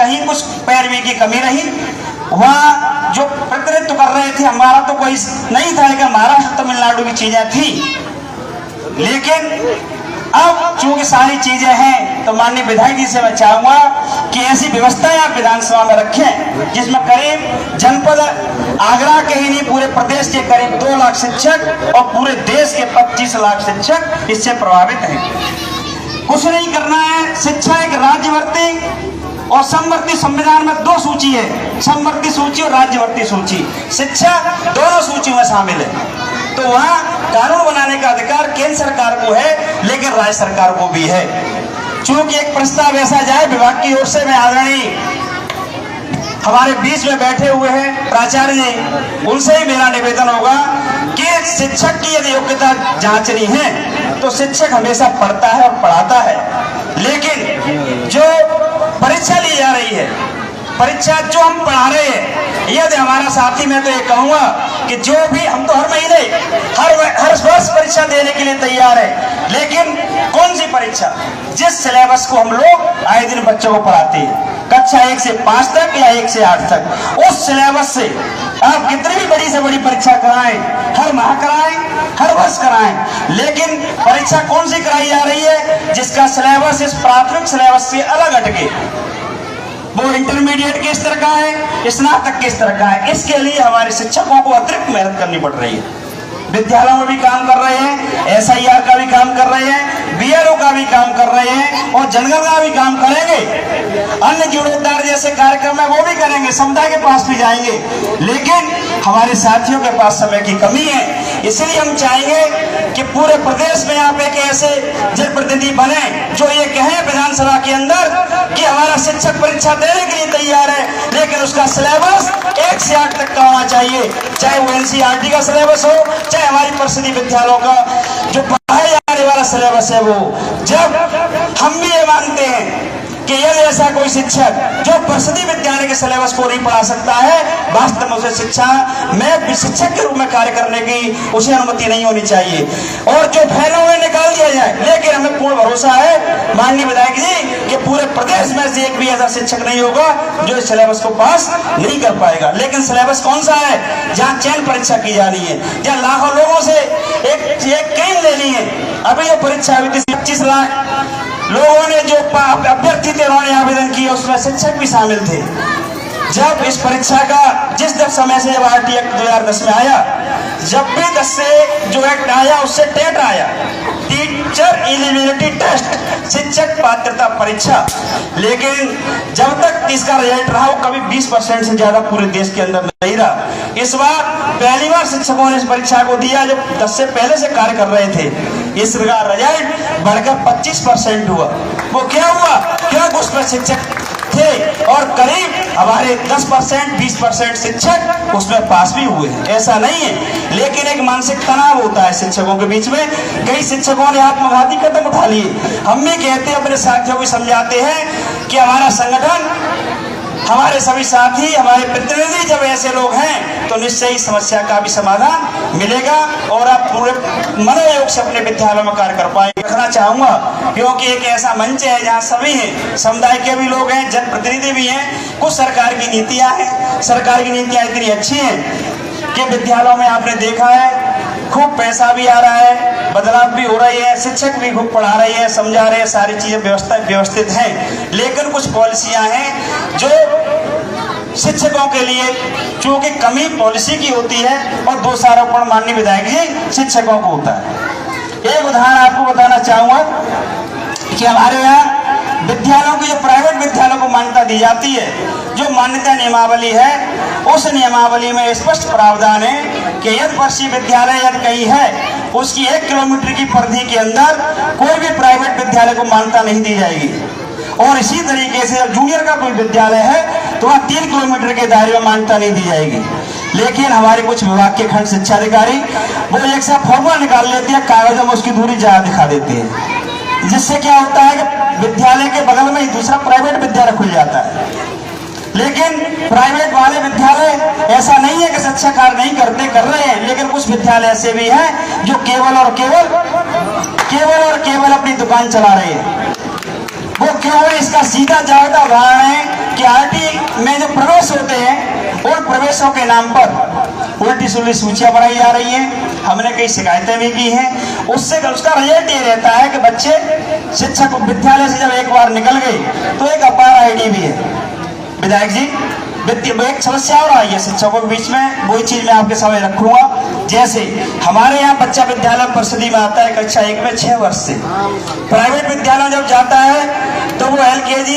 कहीं कुछ पैरवी की कमी रही। वहाँ जो प्रतिनिधित्व कर रहे थे, हमारा तो कोई नहीं था, लेकिन महाराष्ट्र तमिलनाडु की चीजें थी। लेकिन अब चूंकि सारी चीजें हैं, तो माननीय विधायक जी से मैं चाहूंगा कि ऐसी व्यवस्थाएं आप विधानसभा में रखें जिसमें करीब जनपद आगरा के ही नहीं, पूरे प्रदेश के करीब 2 लाख शिक्षक और पूरे देश के 25 लाख शिक्षक इससे प्रभावित हैं। कुछ नहीं करना है। शिक्षा एक राज्यवर्ती और समवर्ती संविधान में 2 सूची है, समवर्ती सूची और राज्यवर्ती सूची। शिक्षा दोनों सूची में शामिल है। तो वहाँ कानून बनाने का अधिकार केंद्र सरकार को है, लेकिन राज्य सरकार को भी है। चूंकि एक प्रस्ताव ऐसा जाए विभाग की ओर से, मैं आदरणीय हमारे बीच में बैठे हुए हैं प्राचार्य जी, उनसे ही मेरा निवेदन होगा कि शिक्षक की यदि योग्यता जांचनी है तो शिक्षक हमेशा पढ़ता है और पढ़ाता है, लेकिन जो परीक्षा ली जा रही है, परीक्षा जो हम पढ़ा रहे हैं, यदि हमारा साथी, मैं तो ये कहूंगा कि जो भी हम तो हर महीने हर वर्ष परीक्षा देने के लिए तैयार है, लेकिन कौन सी परीक्षा? जिस सिलेबस को हम लोग आए दिन बच्चों को पढ़ाते हैं, कक्षा 1 से 5 तक या 1 से 8 तक, उस सिलेबस से आप कितनी भी बड़ी से बड़ी परीक्षा कराएं, हर माह कराएं, हर वर्ष कराएं, लेकिन परीक्षा कौन सी कराई जा रही है जिसका सिलेबस इस प्राथमिक सिलेबस से अलग हटके, वो इंटरमीडिएट के स्तर का है, स्नातक के स्तर का है। इसके लिए हमारे शिक्षकों को अतिरिक्त मेहनत करनी पड़ रही है। विद्यालयों में भी काम कर रहे हैं, SIR का भी काम कर रहे हैं, BLO का भी काम कर रहे हैं और जनगणना भी काम करेंगे। अन्य जीर्णोद्धार जैसे कार्यक्रम है वो भी करेंगे, समुदाय के पास भी जाएंगे, लेकिन हमारे साथियों के पास समय की कमी है। इसलिए हम चाहेंगे कि पूरे प्रदेश में आप एक ऐसे जनप्रतिनिधि बने जो ये कहें विधानसभा के अंदर कि हमारा शिक्षक परीक्षा देने के लिए तैयार है, लेकिन उसका सिलेबस 1 से 8 तक का होना चाहिए, चाहे वो NCERT का सिलेबस हो, चाहे हमारी परिषदीय विद्यालयों का जो पढ़ाया जाने वाला सिलेबस है वो। जब हम भी ये मानते हैं कि यदि ऐसा कोई शिक्षक जो परिषदीय विद्यालय के सिलेबस को नहीं पढ़ा सकता है, वास्तव में उसे शिक्षा में शिक्षक के रूप में कार्य करने की उसे अनुमति नहीं होनी चाहिए और जो फैला हुए निकाल दिया जाए। लेकिन हमें पूर्ण भरोसा है माननीय विधायक जी कि पूरे प्रदेश में से एक भी ऐसा शिक्षक नहीं होगा जो इस सिलेबस को पास नहीं कर पाएगा। लेकिन सिलेबस कौन सा है? जहाँ चयन परीक्षा की जा रही है, जहाँ लाखों लोगों से एक कैन लेनी है। अभी जो परीक्षा हुई थी 25 लाख लोगों ने जो अभ्यर्थी थे उन्होंने आवेदन किया, उसमें शिक्षक भी शामिल थे। जब इस परीक्षा का जिस समय से RT एक्ट 2010 में आया, जब भी 10 से जो एक्ट आया उससे टेट आया, टीचर एलिजिबिलिटी टेस्ट, शिक्षक पात्रता परीक्षा, लेकिन जब तक इसका रिजल्ट रहा वो कभी 20% से ज्यादा पूरे देश के अंदर नहीं रहा। इस बार पहली बार शिक्षकों ने इस परीक्षा को दिया जो 10 से पहले से कार्य कर रहे थे। इसका रिजल्ट बढ़कर 25% हुआ। वो क्या हुआ? क्योंकि उसमें शिक्षक थे और करीब हमारे 10% 20% शिक्षक उसमें पास भी हुए। ऐसा नहीं है, लेकिन एक मानसिक तनाव होता है शिक्षकों के बीच में। कई शिक्षकों ने आत्मघाती कदम उठा लिए। हम भी कहते हैं, अपने साथियों को समझाते हैं कि हमारा संगठन, हमारे सभी साथी, हमारे प्रतिनिधि जब ऐसे लोग हैं तो निश्चय ही समस्या का भी समाधान मिलेगा और आप पूरे मनोयोग से अपने विद्यालयों में कार्य कर पाएंगे। रखना चाहूंगा क्योंकि एक ऐसा मंच है जहाँ सभी हैं, समुदाय के भी लोग हैं, जनप्रतिनिधि भी हैं। कुछ सरकार की नीतियां हैं, सरकार की नीतियां इतनी अच्छी हैं कि विद्यालयों में आपने देखा है खूब पैसा भी आ रहा है, बदलाव भी हो रही है, शिक्षक भी खूब पढ़ा रहे हैं, समझा रहे हैं, सारी चीजें व्यवस्थित हैं। लेकिन कुछ पॉलिसियां हैं जो शिक्षकों के लिए चूंकि कमी पॉलिसी की होती है और दोषारोपण माननीय विधायक जी शिक्षकों को होता है। एक उदाहरण आपको बताना चाहूंगा कि हमारे यहाँ विद्यालयों की, जो प्राइवेट विद्यालयों को मान्यता दी जाती है, जो मान्यता नियमावली है, उस नियमावली में स्पष्ट प्रावधान है कि यदि परिषदीय विद्यालय यदि कहीं है उसकी 1 किलोमीटर की परिधि के अंदर कोई भी प्राइवेट विद्यालय को मान्यता नहीं दी जाएगी। और इसी तरीके से जूनियर का कोई विद्यालय है तो वहाँ 3 किलोमीटर के दायरे में मान्यता नहीं दी जाएगी। लेकिन हमारे कुछ विभाग के खंड शिक्षा अधिकारी वो एक सा फॉर्मूला निकाल लेते हैं, कागजों में उसकी दूरी ज्यादा दिखा देते हैं, जिससे क्या होता है कि विद्यालय के बगल में ही दूसरा प्राइवेट विद्यालय खुल जाता है। लेकिन प्राइवेट वाले विद्यालय ऐसा नहीं है कि शिक्षा कार्य नहीं करते, कर रहे हैं, लेकिन कुछ विद्यालय ऐसे भी हैं जो केवल और केवल अपनी दुकान चला रहे हैं। वो केवल इसका सीधा जागता उदाहरण है कि में जो प्रवेश होते हैं उन प्रवेशों के नाम पर उल्टी सुल्टी सूचियां बनाई जा रही हैं। हमने कई शिकायतें भी की हैं। उससे उसका रिजल्ट ये रहता है कि बच्चे शिक्षक विद्यालय से जब एक बार निकल गए तो एक अपार आईडी भी है। विधायक जी, एक समस्या और आई है शिक्षकों के बीच में, वही चीज मैं आपके सामने रखूंगा। जैसे हमारे यहाँ बच्चा विद्यालय परिषदी में आता है कक्षा 1 में 6 वर्ष से, प्राइवेट विद्यालय जब जाता है तो वो LKG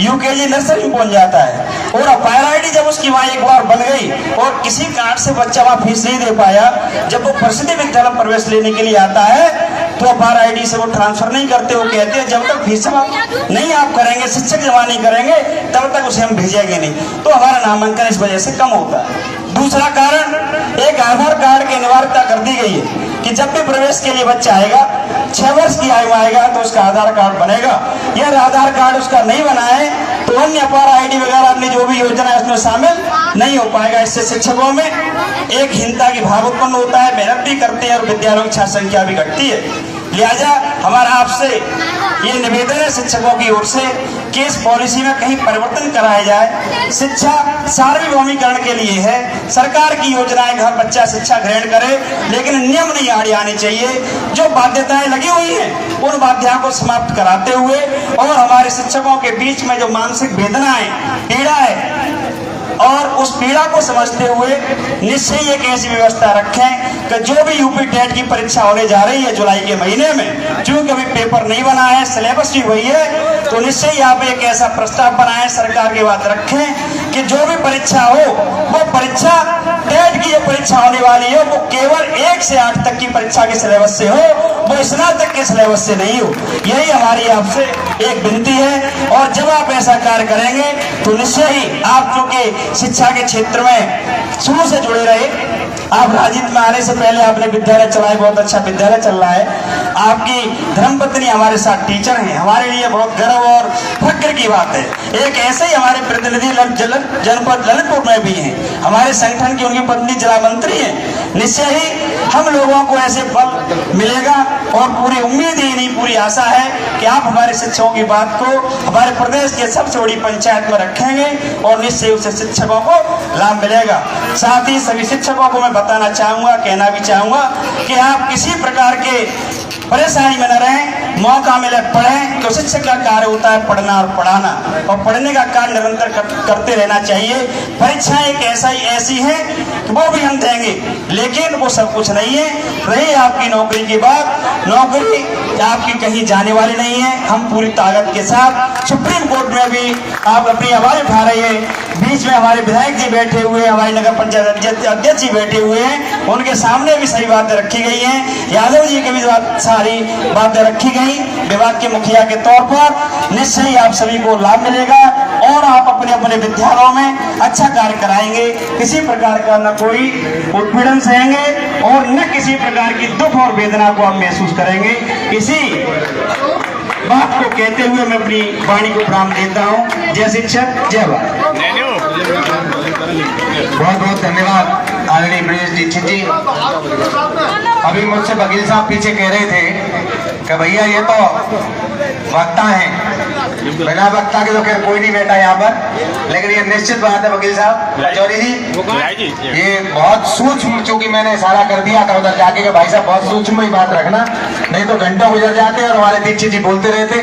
UKG नर्सरी में पहुंच जाता है। और अपायर आईडी जब उसकी वहां एक बार बन गई और किसी कारण से बच्चा वहां फीस नहीं दे पाया, जब वो परिषदी विद्यालय में प्रवेश लेने के लिए आता है तो अपायर आईडी से वो ट्रांसफर नहीं करते। वो कहते हैं जब तक फीस जमा नहीं आप करेंगे, शिक्षक जमा नहीं करेंगे, तब तक उसे हम भेजेंगे नहीं। तो हमारा नामांकन इस वजह से कम होता है। दूसरा कारण, एक आधार कार्ड की अनिवार्यता कर दी गई है कि जब भी प्रवेश के लिए बच्चा आएगा 6 वर्ष की आयु आएगा तो उसका आधार कार्ड बनेगा। यह आधार कार्ड उसका नहीं बना है तो अन्य अपार आईडी वगैरह अपनी जो भी योजना है उसमें शामिल नहीं हो पाएगा। इससे शिक्षकों में एक हीनता की भाव उत्पन्न होता है, मेहनत भी करते हैं और विद्यालयों की छात्र संख्या भी घटती है। लिहाजा हमारा आपसे ये निवेदन है शिक्षकों की ओर से कि इस पॉलिसी में कहीं परिवर्तन कराया जाए। शिक्षा सार्वभौमिकरण के लिए है, सरकार की योजनाएं घर बच्चा शिक्षा ग्रहण करे, लेकिन नियम नहीं आने चाहिए। जो बाध्यताएं लगी हुई हैं उन बाध्याओं को समाप्त कराते हुए और हमारे शिक्षकों के बीच में जो मानसिक वेदना है, पीड़ा है, और उस पीड़ा को समझते हुए निश्चय एक ऐसी व्यवस्था रखें कि जो भी यूपी टेट की परीक्षा होने जा रही है जुलाई के महीने में, चूंकि अभी पेपर नहीं बना है, सिलेबस भी वही है, तो निश्चय आप एक ऐसा प्रस्ताव बनाएं, सरकार की बात रखें कि जो भी परीक्षा हो वो परीक्षा टेट की जो परीक्षा होने वाली हो वो केवल 1 से 8 तक की परीक्षा के सिलेबस से हो, वो स्नातक के सिलेबस से नहीं हो। यही हमारी आपसे एक विनती है। और जब आप ऐसा कार्य करेंगे तो निश्चय ही आप चूंकि शिक्षा के क्षेत्र में शुरू से जुड़े रहे, आप राजनीति में आने से पहले आपने विद्यालय चलाए, बहुत अच्छा विद्यालय चल रहा है। आपकी धर्मपत्नी हमारे साथ टीचर हैं, हमारे लिए बहुत गर्व और फक्र की बात है। एक ऐसे ही हमारे प्रतिनिधि जनपद ललितपुर में भी हैं, हमारे संगठन की उनकी पत्नी जिला मंत्री हैं। निश्चय ही हम लोगों को ऐसे बल मिलेगा और पूरी उम्मीद ही नहीं, पूरी आशा है कि आप हमारे शिक्षकों की बात को हमारे प्रदेश के सबसे बड़ी पंचायत में रखेंगे और निश्चय उससे शिक्षकों को लाभ मिलेगा। साथ ही सभी शिक्षकों को मैं बताना चाहूंगा, कहना भी चाहूंगा कि आप किसी प्रकार के परेशानी में न रहें, मौका मिले पढ़ें। तो शिक्षक का कार्य होता है पढ़ना और पढ़ाना, और पढ़ने का कार्य निरंतर करते रहना चाहिए। परीक्षाएं एक ऐसी है कि वो भी हम देंगे, लेकिन वो सब कुछ नहीं है। रही आपकी नौकरी की बात, नौकरी आपकी कहीं जाने वाली नहीं है। हम पूरी ताकत के साथ सुप्रीम कोर्ट में भी आप अपनी आवाज उठा रहे हैं। बीच में हमारे विधायक जी बैठे हुए, हमारे नगर पंचायत अध्यक्ष जी बैठे हुए हैं, उनके सामने भी सही बातें रखी गई हैं। यादव जी की भी सारी बातें रखी गई विभाग के मुखिया के तौर पर। निश्चय ही आप सभी को लाभ मिलेगा और आप अपने अपने विद्यालयों में अच्छा कार्य कराएंगे। किसी प्रकार का न कोई उत्पीड़न सहेंगे और न किसी प्रकार की दुख और वेदना को आप महसूस करेंगे। इसी बात को कहते हुए मैं अपनी वाणी को विराम देता हूँ। जय शिक्षक, जय भारत। बहुत बहुत धन्यवाद आदरणीय ब्रजेश दीक्षित जी। अभी मुझसे वकील साहब पीछे कह रहे थे कि भैया ये तो वक्ता हैं, बिना वक्ता के तो खैर कोई नहीं बैठा यहाँ पर, लेकिन ये निश्चित बात है वकील साहब चौधरी जी, ये बहुत सूक्ष्म, चूंकि मैंने इशारा कर दिया था उधर जाके कि भाई साहब बहुत सूक्ष्म ही बात रखना, नहीं तो घंटों गुजर जाते हैं और हमारे दीक्षित जी बोलते रहते।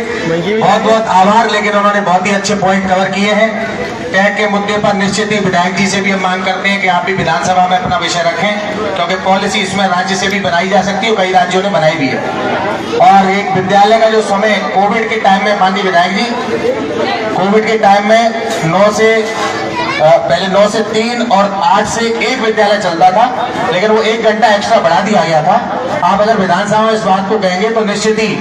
बहुत बहुत आभार, लेकिन उन्होंने बहुत ही अच्छे पॉइंट कवर किए हैं। टैग के मुद्दे पर निश्चित ही विधायक जी से भी हम मांग करते हैं कि आप भी विधानसभा में अपना विषय रखें, क्योंकि पॉलिसी इसमें राज्य से भी बनाई जा सकती है, कई राज्यों ने बनाई भी है। और एक विद्यालय का जो समय कोविड के टाइम में, माननीय विधायक जी, कोविड के टाइम में 9 से पहले 9 से 3 और 8 से 1 विद्यालय चलता था, लेकिन वो 1 घंटा एक्स्ट्रा बढ़ा दिया गया था। आप अगर विधानसभा में इस बात को कहेंगे तो निश्चित ही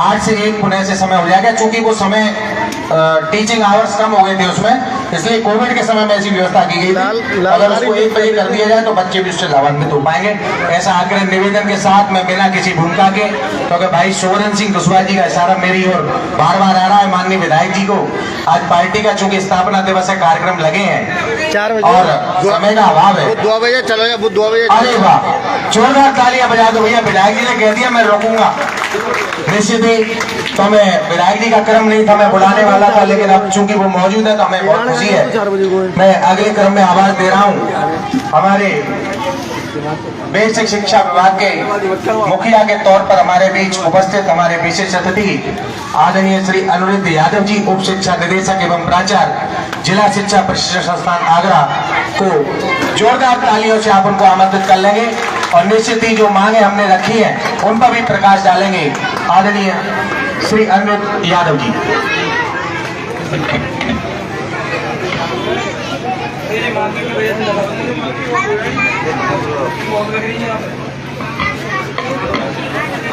8 से 1 पुनः से समय हो जाएगा, क्योंकि वो समय टीचिंग आवर्स कम हो गए थे उसमें, इसलिए कोविड के समय में ऐसी व्यवस्था की गई थी। अगर उसको 1 बजे कर दिया जाए तो बच्चे भी उससे लाभान्वित हो पाएंगे। ऐसा आग्रह निवेदन के साथ मैं बिना किसी भूमिका के, क्योंकि भाई सोरेन सिंह कुशवाहा जी का इशारा मेरी ओर बार बार आ रहा है, माननीय विधायक जी को आज पार्टी का चूंकि स्थापना दिवस है, कार्यक्रम लगे हैं 4 बजे और समय का अभाव है। 2 बजे चलो या 2 बजे। अरे वाह, जोरदार तालियां बजा दो भैया, विधायक जी ने कह दिया मैं रोकूंगा। निश्चित ही तो हमें विधायक जी का क्रम नहीं था, मैं बुलाने वाला था, लेकिन अब चूंकि वो मौजूद है तो हमें बहुत खुशी है। मैं अगले क्रम में आवाज दे रहा हूँ हमारे बेसिक शिक्षा विभाग के मुखिया के तौर पर हमारे बीच उपस्थित हमारे विशेष अतिथि आदरणीय श्री अनुरुद्ध यादव जी, उप शिक्षा निदेशक एवं प्राचार्य, जिला शिक्षा प्रशिक्षण संस्थान आगरा को जोरदार तालियों से आप उनको आमंत्रित कर लेंगे और निश्चित ही जो मांगे हमने रखी हैं उन पर भी प्रकाश डालेंगे आदरणीय श्री अनुरुद्ध यादव जी।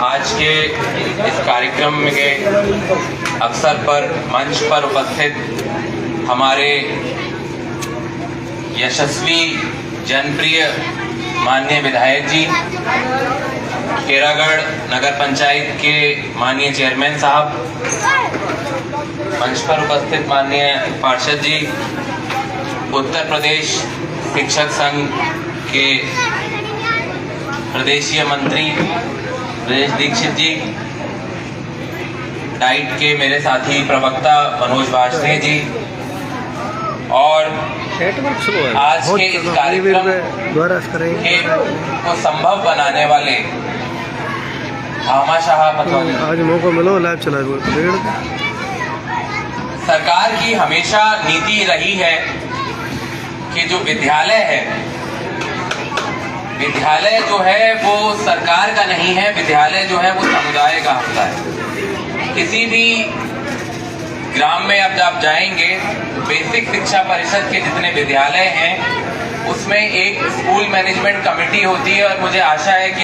आज के इस कार्यक्रम के अवसर पर मंच पर उपस्थित हमारे यशस्वी जनप्रिय माननीय विधायक जी, केरागढ़ नगर पंचायत के माननीय चेयरमैन साहब, मंच पर उपस्थित माननीय पार्षद जी, उत्तर प्रदेश शिक्षक संघ के प्रदेशीय मंत्री ब्रजेश दीक्षित जी, डाइट के मेरे साथी प्रवक्ता मनोज वाजपेयी जी और आज के इस कार्यक्रम के को संभव बनाने वाले भामाशाह पटवारी। आज मौका मिलो लाइव चला सरकार की हमेशा नीति रही है कि जो विद्यालय है, विद्यालय जो है वो सरकार का नहीं है, विद्यालय जो है वो समुदाय का होता है। किसी भी ग्राम में अब आप जाएंगे, बेसिक शिक्षा परिषद के जितने विद्यालय हैं उसमें एक स्कूल मैनेजमेंट कमेटी होती है और मुझे आशा है कि